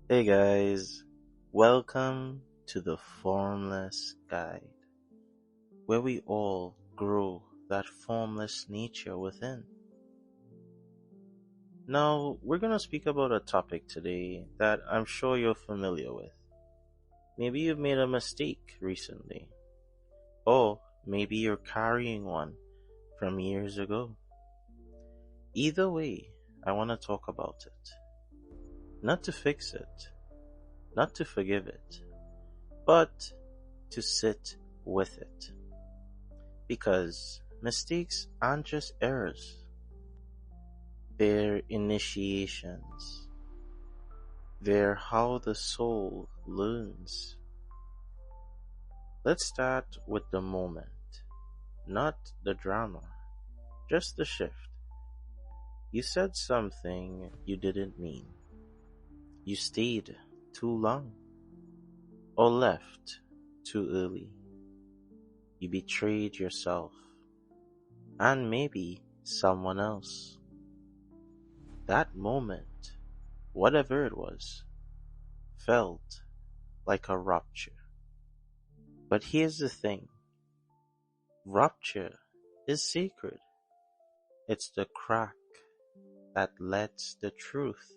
Hey guys, welcome to the Formless Guide, where we all grow that formless nature within. Now, we're going to speak about a topic today that I'm sure you're familiar with. Maybe you've made a mistake recently, or maybe you're carrying one from years ago. Either way, I want to talk about it. Not to fix it, not to forgive it, but to sit with it. Because mistakes aren't just errors, they're initiations. They're how the soul learns. Let's start with the moment, not the drama, just the shift. You said something you didn't mean. You stayed too long, or left too early. You betrayed yourself, and maybe someone else. That moment, whatever it was, felt like a rupture. But here's the thing. Rupture is sacred. It's the crack that lets the truth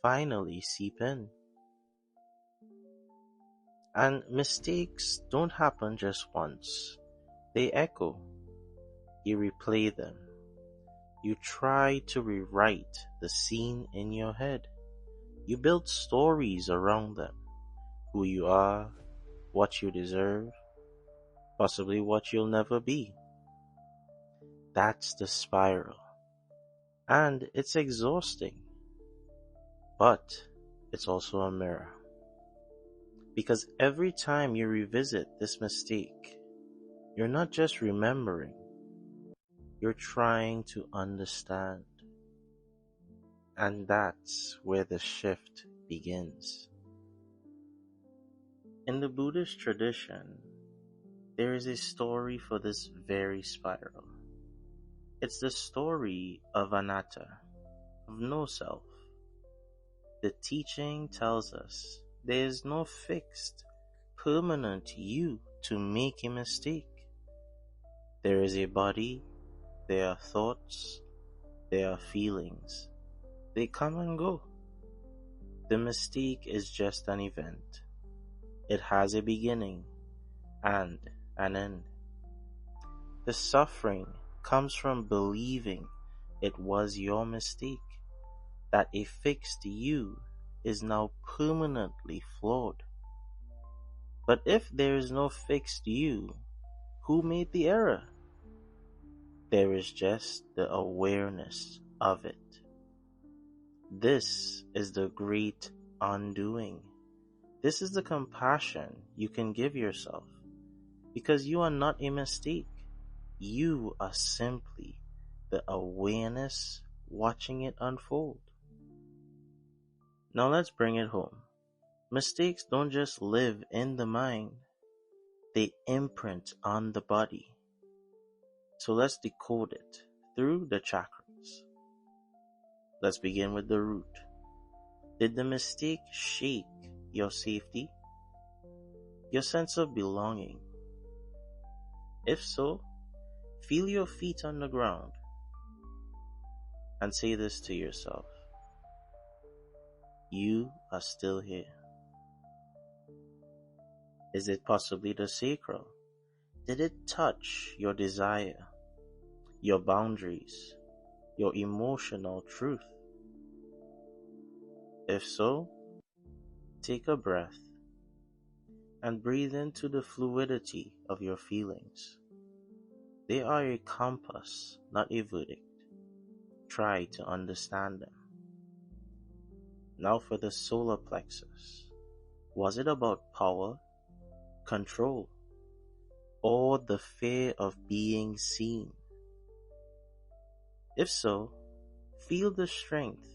finally seep in. And mistakes don't happen just once. They echo. You replay them. You try to rewrite the scene in your head. You build stories around them. Who you are, what you deserve, possibly what you'll never be. That's the spiral. And it's exhausting. But it's also a mirror. Because every time you revisit this mistake, you're not just remembering, you're trying to understand. And that's where the shift begins. In the Buddhist tradition, there is a story for this very spiral. It's the story of Anatta, of no self. The teaching tells us there is no fixed, permanent you to make a mistake. There is a body, there are thoughts, there are feelings. They come and go. The mistake is just an event. It has a beginning and an end. The suffering comes from believing it was your mistake, that a fixed you is now permanently flawed. But if there is no fixed you, who made the error? There is just the awareness of it. This is the great undoing. This is the compassion you can give yourself, because you are not a mistake. You are simply the awareness watching it unfold. Now let's bring it home. Mistakes don't just live in the mind, they imprint on the body. So let's decode it through the chakras. Let's begin with the root. Did the mistake shake your safety? Your sense of belonging? If so, feel your feet on the ground and say this to yourself. You are still here. Is it possibly the sacral? Did it touch your desire, your boundaries, your emotional truth? If so, take a breath and breathe into the fluidity of your feelings. They are a compass, not a verdict. Try to understand them. Now for the solar plexus. Was it about power, control, or the fear of being seen? If so, feel the strength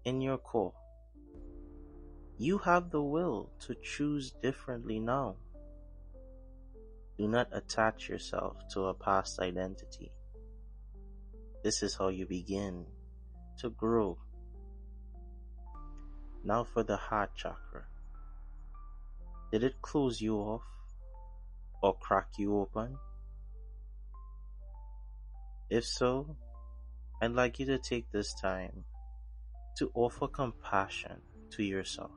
in your core. You have the will to choose differently now. Do not attach yourself to a past identity. This is how you begin to grow. Now for the heart chakra. Did it close you off or crack you open? If so, I'd like you to take this time to offer compassion to yourself.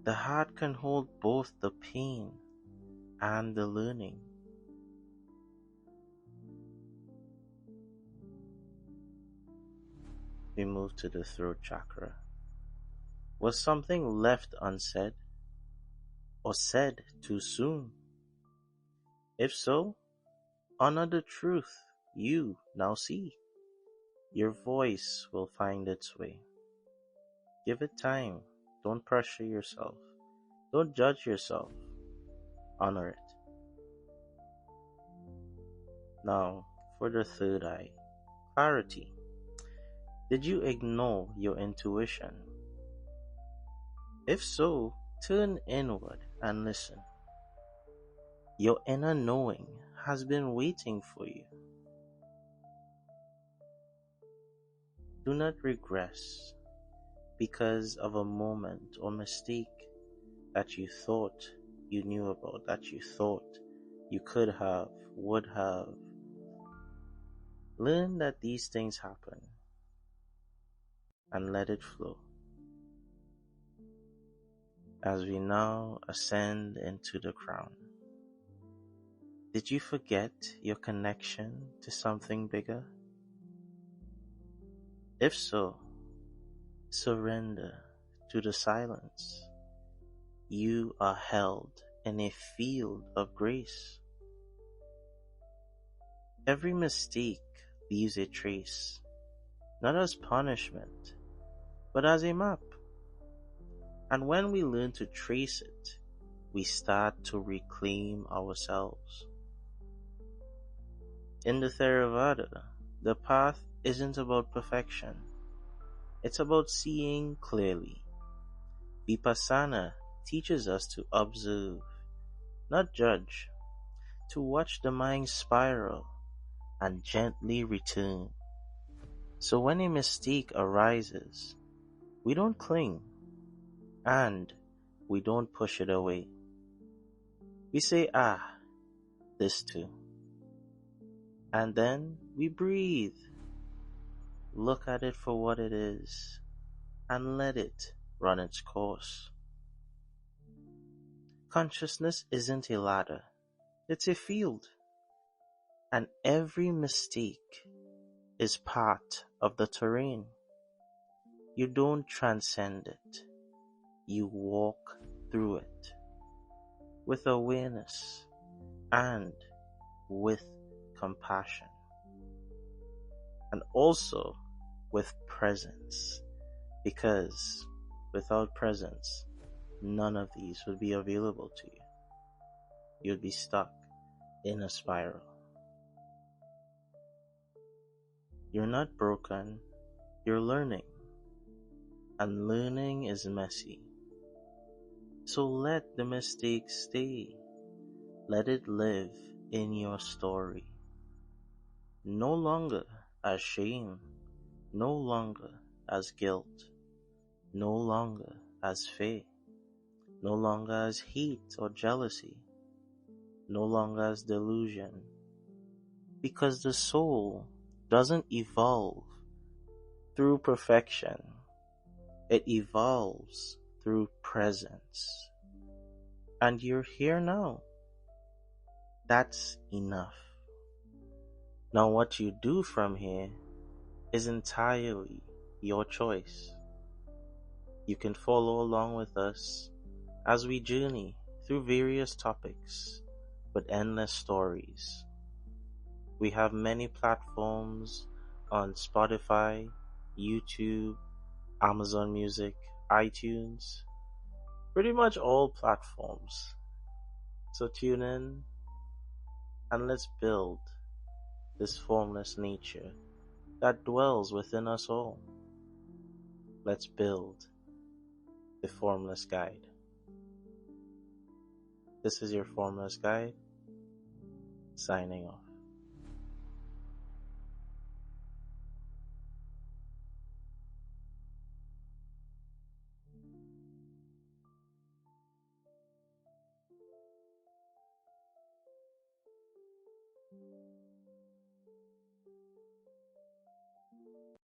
The heart can hold both the pain and the learning. We move to the throat chakra. Was something left unsaid or said too soon? If so, honor the truth you now see. Your voice will find its way. Give it time. Don't pressure yourself. Don't judge yourself. Honor it. Now, for the third eye, clarity. Did you ignore your intuition? If so, turn inward and listen. Your inner knowing has been waiting for you. Do not regress because of a moment or mistake that you thought you knew about, that you thought you could have, would have. Learn that these things happen and let it flow. As we now ascend into the crown, did you forget your connection to something bigger? If so, surrender to the silence. You are held in a field of grace. Every mistake leaves a trace, not as punishment, but as a map. And when we learn to trace it, we start to reclaim ourselves. In the Theravada, the path isn't about perfection. It's about seeing clearly. Vipassana teaches us to observe, not judge, to watch the mind spiral and gently return. So when a mistake arises, we don't cling and we don't push it away. We say, this too. And then we breathe. Look at it for what it is and let it run its course. Consciousness isn't a ladder, it's a field. And every mistake is part of the terrain. You don't transcend it, you walk through it with awareness and with compassion, and also with presence, because without presence, none of these would be available to you. You'd be stuck in a spiral. You're not broken, you're learning, and learning is messy. So let the mistakes stay. Let it live in your story. No longer as shame, no longer as guilt, no longer as fear, no longer as hate or jealousy, no longer as delusion. Because the soul doesn't evolve through perfection, it evolves through presence. And you're here now. That's enough. Now what you do from here is entirely your choice. You can follow along with us as we journey through various topics with endless stories. We have many platforms on Spotify, YouTube, Amazon Music, iTunes, pretty much all platforms. So tune in and let's build this formless nature that dwells within us all. Let's build the Formless Guide. This is your Formless Guide, signing off.